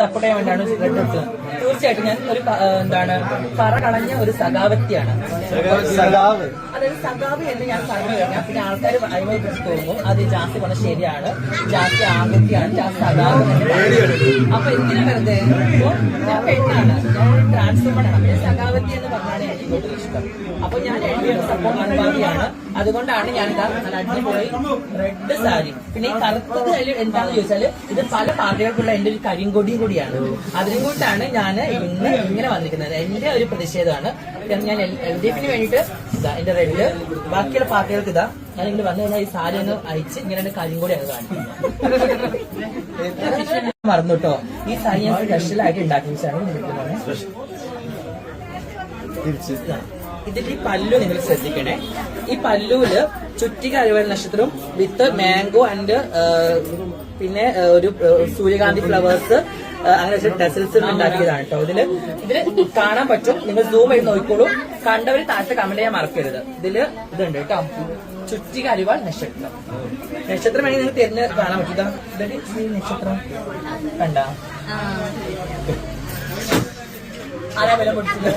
Support ചെയ്യാൻ വേണ്ടിയാണ് red എടുത്തത്. തീർച്ചയായിട്ടും ഞാൻ ഒരു എന്താണ് പറ കളഞ്ഞ ഒരു സഖാവത്തിയാണ്. അതായത് സഖാവ് എന്ന് ഞാൻ പറഞ്ഞു കഴിഞ്ഞാൽ പിന്നെ ആൾക്കാർ അഴിമതി കുറിച്ച് തോന്നും അത് ജാസ്തി പറഞ്ഞ ശരിയാണ്, ജാസ്തി ആൺകുട്ടിയാണ്, ജാസ്തി സഖാവ്. അപ്പൊ എന്തിനാ വെറുതെ ഇപ്പൊ ഞാൻ പെണ്ണാണ്, ഞാൻ ട്രാൻസ്ഫോമാണ്. പിന്നെ സഖാവത്തി എന്ന് പറഞ്ഞാണ് എനിക്ക് കൂടുതൽ ഇഷ്ടം. അപ്പൊ ഞാൻ LDF സപ്പോർട്ട് അനുഭാവിയാണ്. അതുകൊണ്ടാണ് ഞാനിതാ നല്ല അടിപൊളി റെഡ് സാരി. പിന്നെ ഈ കറുത്തത് എന്താണെന്ന് ചോദിച്ചാല് ഇത് പല പാർട്ടികൾക്കുള്ള എന്റെ ഒരു കരിങ്കൊടിയും കൂടിയാണ്. അതിനും കൊണ്ടാണ് ഞാൻ ഇന്ന് ഇങ്ങനെ വന്നിരിക്കുന്നത്. എന്റെ ഒരു പ്രതിഷേധമാണ്. ഞാൻ LDF വേണ്ടിയിട്ട് ഇതാ എന്റെ റെഡ്, ബാക്കിയുള്ള പാർട്ടികൾക്ക് ഇതാ ഞാൻ ഇങ്ങനെ വന്നു കഴിഞ്ഞാൽ ഈ സാരി ഒന്ന് അയച്ച് ഇങ്ങനെ കരിങ്കൊടിയാണ് കാണിക്കുന്നത്. മറന്നു കേട്ടോ, ഈ സാരി ഞാൻ സ്പെഷ്യൽ ആയിട്ട് ഉണ്ടാക്കിച്ചാണ്. ഇതിന്റെ ഈ പല്ലു നിങ്ങൾ ശ്രദ്ധിക്കണേ. ഈ പല്ലുവില് ചുറ്റിക അരിവാൾ നക്ഷത്രം വിത്ത് മാംഗോ ആൻഡ് പിന്നെ ഒരു സൂര്യകാന്തി ഫ്ലവേഴ്സ് അങ്ങനെ ടെസൽസ് ഉണ്ടാക്കിയതാണ് കേട്ടോ. ഇതില് കാണാൻ പറ്റും, നിങ്ങൾ സൂം ചെയ്ത് നോക്കിക്കോളൂ. കണ്ടവര് താഴത്തെ കമന്റ് ചെയ്യാൻ മറക്കരുത്. ഇതില് ഇതുണ്ട് കേട്ടോ, ചുറ്റിക അരിവാൾ നക്ഷത്രം. നക്ഷത്രം വേണമെങ്കിൽ നിങ്ങൾക്ക് തിരിഞ്ഞ് കാണാൻ പറ്റുക. നക്ഷത്രം കണ്ട ആരാ വില പൊടിച്ചത്?